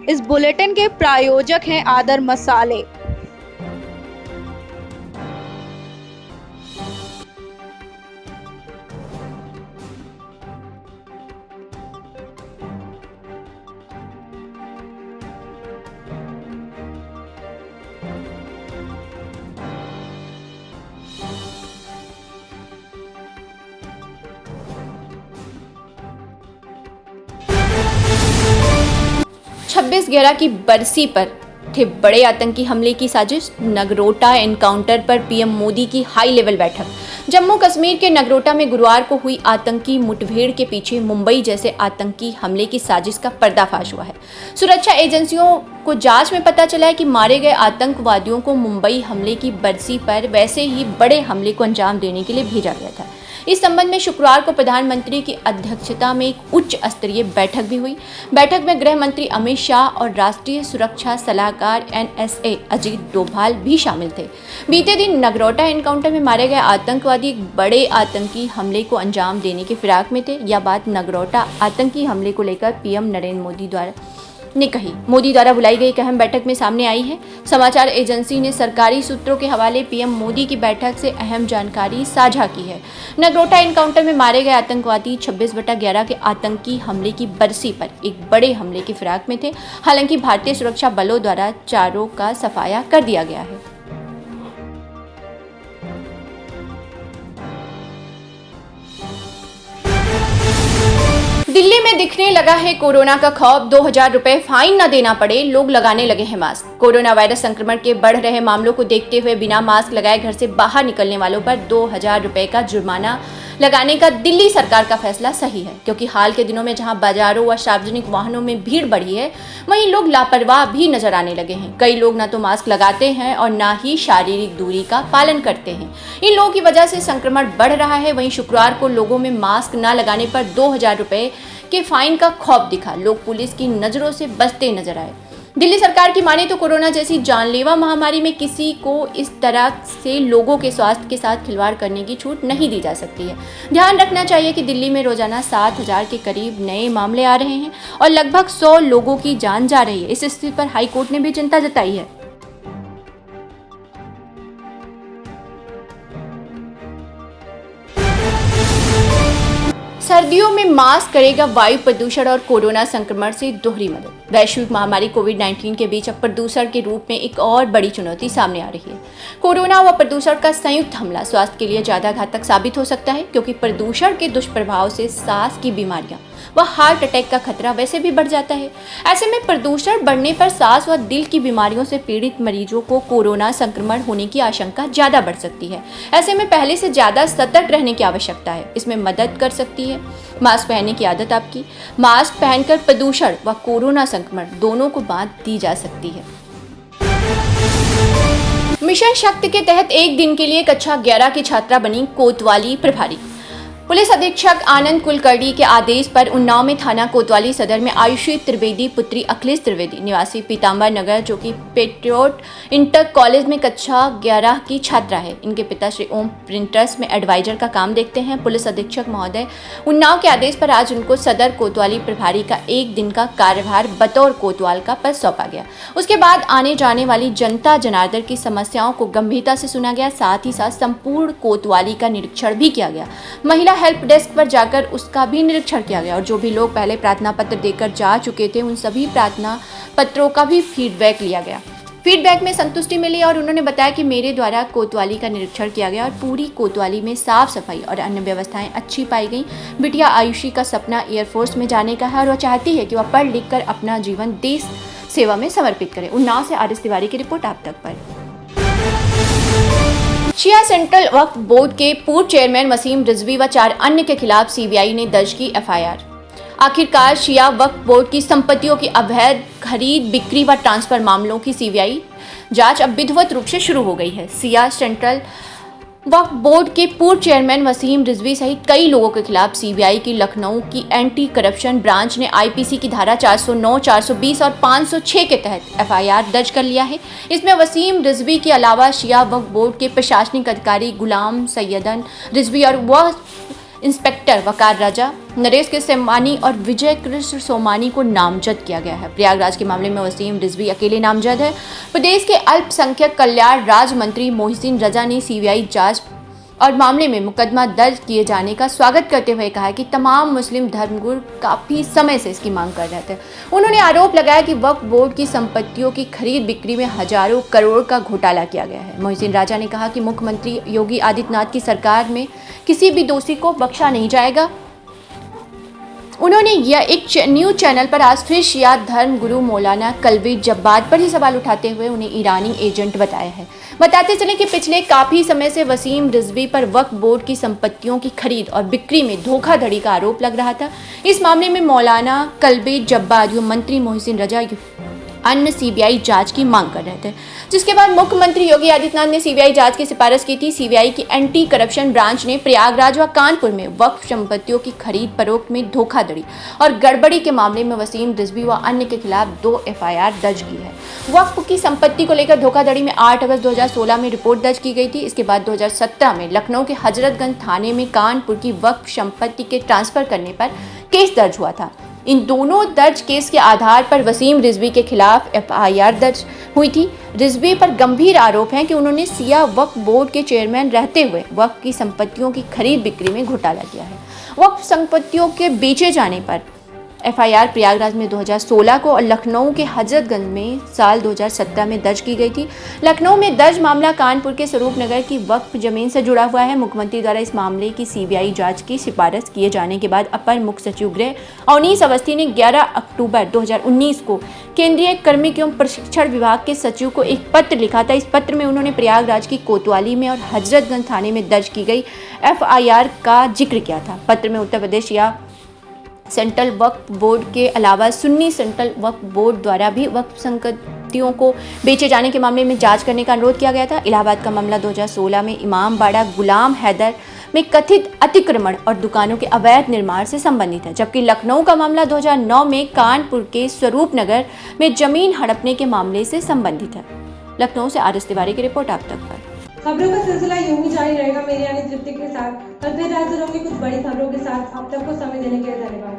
इस बुलेटिन के प्रायोजक हैं आदर मसाले। छब्बीस 11 की बरसी पर थे बड़े आतंकी हमले की साजिश। नगरोटा एनकाउंटर पर पीएम मोदी की हाई लेवल बैठक। जम्मू कश्मीर के नगरोटा में गुरुवार को हुई आतंकी मुठभेड़ के पीछे मुंबई जैसे आतंकी हमले की साजिश का पर्दाफाश हुआ है। सुरक्षा एजेंसियों को जांच में पता चला है कि मारे गए आतंकवादियों को मुंबई हमले की बरसी पर वैसे ही बड़े हमले को अंजाम देने के लिए भेजा गया था। इस संबंध में शुक्रवार को प्रधानमंत्री की अध्यक्षता में एक उच्च स्तरीय बैठक भी हुई। बैठक में गृह मंत्री अमित शाह और राष्ट्रीय सुरक्षा सलाहकार NSA अजीत डोभाल भी शामिल थे। बीते दिन नगरोटा एनकाउंटर में मारे गए आतंकवादी एक बड़े आतंकी हमले को अंजाम देने की फिराक में थे। यह बात नगरोटा आतंकी हमले को लेकर पीएम नरेंद्र मोदी द्वारा बुलाई गई एक अहम बैठक में सामने आई है। समाचार एजेंसी ने सरकारी सूत्रों के हवाले पीएम मोदी की बैठक से अहम जानकारी साझा की है। नगरोटा एनकाउंटर में मारे गए आतंकवादी 26/11 के आतंकी हमले की बरसी पर एक बड़े हमले की फिराक में थे। हालांकि भारतीय सुरक्षा बलों द्वारा चारों का सफाया कर दिया गया है। दिल्ली में दिखने लगा है कोरोना का खौफ। 2000 रुपए फाइन न देना पड़े, लोग लगाने लगे हैं मास्क। कोरोना वायरस संक्रमण के बढ़ रहे मामलों को देखते हुए बिना मास्क लगाए घर से बाहर निकलने वालों पर 2000 रुपए का जुर्माना लगाने का दिल्ली सरकार का फैसला सही है, क्योंकि हाल के दिनों में जहां बाजारों व सार्वजनिक वाहनों में भीड़ बढ़ी है, वहीं लोग लापरवाह भी नजर आने लगे हैं। कई लोग न तो मास्क लगाते हैं और न ही शारीरिक दूरी का पालन करते हैं। इन लोगों की वजह से संक्रमण बढ़ रहा है। वहीं शुक्रवार को लोगों में मास्क न लगाने पर 2000 रुपए के फाइन का खौफ दिखा। लोग पुलिस की नजरों से बचते नजर आए। दिल्ली सरकार की माने तो कोरोना जैसी जानलेवा महामारी में किसी को इस तरह से लोगों के स्वास्थ्य के साथ खिलवाड़ करने की छूट नहीं दी जा सकती है। ध्यान रखना चाहिए कि दिल्ली में रोजाना 7000 के करीब नए मामले आ रहे हैं और लगभग 100 लोगों की जान जा रही है। इस स्थिति पर हाईकोर्ट ने भी चिंता जताई है। सर्दियों में मास्क करेगा वायु प्रदूषण और कोरोना संक्रमण से दोहरी मदद। वैश्विक महामारी कोविड-19 के बीच अब प्रदूषण के रूप में एक और बड़ी चुनौती सामने आ रही है। कोरोना व प्रदूषण का संयुक्त हमला स्वास्थ्य के लिए ज्यादा घातक साबित हो सकता है, क्योंकि प्रदूषण के दुष्प्रभाव से सांस की बीमारियां व हार्ट अटैक का खतरा वैसे भी बढ़ जाता है। ऐसे में प्रदूषण बढ़ने पर सांस व दिल की बीमारियों से पीड़ित मरीजों को कोरोना संक्रमण होने की आशंका ज्यादा बढ़ सकती है। ऐसे में पहले से ज्यादा सतर्क रहने की आवश्यकता है। इसमें मदद कर सकती है मास्क पहनने की आदत आपकी। मास्क पहनकर प्रदूषण व कोरोना संक्रमण दोनों को बात दी जा सकती है। मिशन शक्ति के तहत एक दिन के लिए कक्षा 11 की छात्रा बनी कोतवाली प्रभारी। पुलिस अधीक्षक आनंद कुलकर्णी के आदेश पर उन्नाव में थाना कोतवाली सदर में आयुषी त्रिवेदी पुत्री अखिलेश त्रिवेदी निवासी पीताम्बर नगर, जो कि पेट्रियोट इंटर कॉलेज में कक्षा 11 की छात्रा है। इनके पिता श्री ओम प्रिंटर्स में एडवाइजर का काम देखते हैं। पुलिस अधीक्षक महोदय उन्नाव के आदेश पर आज उनको सदर कोतवाली प्रभारी का एक दिन का कार्यभार बतौर कोतवाल का पद सौंपा गया। उसके बाद आने जाने वाली जनता जनार्दन की समस्याओं को गंभीरता से सुना गया। साथ ही साथ संपूर्ण कोतवाली का निरीक्षण भी किया गया। महिला हेल्प डेस्क पर जाकर उसका भी निरीक्षण किया गया और जो भी लोग पहले प्रार्थना पत्र देकर जा चुके थे, उन सभी प्रार्थना पत्रों का भी फीडबैक लिया गया। फीडबैक में संतुष्टि मिली और उन्होंने बताया कि मेरे द्वारा कोतवाली का निरीक्षण किया गया और पूरी कोतवाली में साफ सफाई और अन्य व्यवस्थाएं अच्छी पाई गई। बिटिया आयुषी का सपना एयरफोर्स में जाने का है और वह चाहती है कि वह पढ़ लिख कर अपना जीवन देश सेवा में समर्पित करे। उन्नाव से आर एस तिवारी की रिपोर्ट आप तक पर। शिया सेंट्रल वक्फ बोर्ड के पूर्व चेयरमैन वसीम रिजवी व 4 अन्य के खिलाफ सीबीआई ने दर्ज की FIR। आखिरकार शिया वक्फ बोर्ड की संपत्तियों की अवैध खरीद, बिक्री व ट्रांसफर मामलों की सीबीआई जांच अब विधिवत रूप से शुरू हो गई है। शिया सेंट्रल वक्फ बोर्ड के पूर्व चेयरमैन वसीम रिजवी सहित कई लोगों के खिलाफ सीबीआई की लखनऊ की एंटी करप्शन ब्रांच ने आईपीसी की धारा 409, 420 और 506 के तहत FIR दर्ज कर लिया है। इसमें वसीम रिजवी के अलावा शिया वक्फ बोर्ड के प्रशासनिक अधिकारी गुलाम सैयदन रिजवी और वह इंस्पेक्टर वकार राजा, नरेश के सेमानी और विजय कृष्ण सोमानी को नामजद किया गया है। प्रयागराज के मामले में वसीम रिजवी अकेले नामजद है। प्रदेश के अल्पसंख्यक कल्याण राज्य मंत्री मोहसिन रजा ने सीबीआई जांच और मामले में मुकदमा दर्ज किए जाने का स्वागत करते हुए कहा कि तमाम मुस्लिम धर्मगुरु काफी समय से इसकी मांग कर रहे थे। उन्होंने आरोप लगाया कि वक्फ बोर्ड की संपत्तियों की खरीद बिक्री में हजारों करोड़ का घोटाला किया गया है। मोहसिन राजा ने कहा कि मुख्यमंत्री योगी आदित्यनाथ की सरकार में किसी भी दोषी को बख्शा नहीं जाएगा। उन्होंने यह एक न्यूज चैनल पर आज फिर शिया धर्म गुरु मौलाना कल्बी जब्बार पर ही सवाल उठाते हुए उन्हें ईरानी एजेंट बताया है। बताते चले कि पिछले काफी समय से वसीम रिजवी पर वक्फ बोर्ड की संपत्तियों की खरीद और बिक्री में धोखाधड़ी का आरोप लग रहा था। इस मामले में मौलाना कल्बी जब्बार मंत्री मोहसिन रजा अन्य सीबीआई जांच की मांग कर रहे थे, जिसके बाद मुख्यमंत्री योगी आदित्यनाथ ने सीबीआई जांच की सिफारिश की थी। सीबीआई की एंटी करप्शन ब्रांच ने प्रयागराज व कानपुर में वक्फ संपत्तियों की खरीद फरोख्त में धोखाधड़ी और गड़बड़ी के मामले में वसीम रिजवी व अन्य के खिलाफ 2 एफआईआर दर्ज की है। वक्फ की संपत्ति को लेकर धोखाधड़ी में 8 अगस्त 2016 में रिपोर्ट दर्ज की गई थी। इसके बाद 2017 में लखनऊ के हजरतगंज थाने में कानपुर की वक्फ संपत्ति के ट्रांसफर करने पर केस दर्ज हुआ था। इन दोनों दर्ज केस के आधार पर वसीम रिजवी के खिलाफ एफआईआर दर्ज हुई थी। रिजवी पर गंभीर आरोप है कि उन्होंने सिया वक्फ बोर्ड के चेयरमैन रहते हुए वक्फ की संपत्तियों की खरीद बिक्री में घोटाला किया है। वक्फ संपत्तियों के बेचे जाने पर एफआईआर प्रयागराज में 2016 को और लखनऊ के हजरतगंज में साल 2017 में दर्ज की गई थी। लखनऊ में दर्ज मामला कानपुर के स्वरूप नगर की वक्फ जमीन से जुड़ा हुआ है। मुख्यमंत्री द्वारा इस मामले की सीबीआई जांच की सिफारिश किए जाने के बाद अपर मुख्य सचिव गृह अवनीश अवस्थी ने 11 अक्टूबर 2019 को केंद्रीय कार्मिक एवं प्रशिक्षण विभाग के सचिव को एक पत्र लिखा था। इस पत्र में उन्होंने प्रयागराज की कोतवाली में और हजरतगंज थाने में दर्ज की गई एफआईआर का जिक्र किया था। पत्र में उत्तर प्रदेश या सेंट्रल वक्फ बोर्ड के अलावा सुन्नी सेंट्रल वक्फ बोर्ड द्वारा भी वक्फ संपत्तियों को बेचे जाने के मामले में जांच करने का अनुरोध किया गया था। इलाहाबाद का मामला 2016 में इमामबाड़ा गुलाम हैदर में कथित अतिक्रमण और दुकानों के अवैध निर्माण से संबंधित है, जबकि लखनऊ का मामला 2009 में कानपुर के स्वरूप नगर में जमीन हड़पने के मामले से संबंधित है। लखनऊ से आरएस तिवारी की रिपोर्ट आप तक पर। खबरों का सिलसिला यूं ही जारी रहेगा मेरी यानी तृप्ति के साथ। कल फिर हाजिर होंगे कुछ बड़ी खबरों के साथ। आप तक को समय देने के लिए धन्यवाद।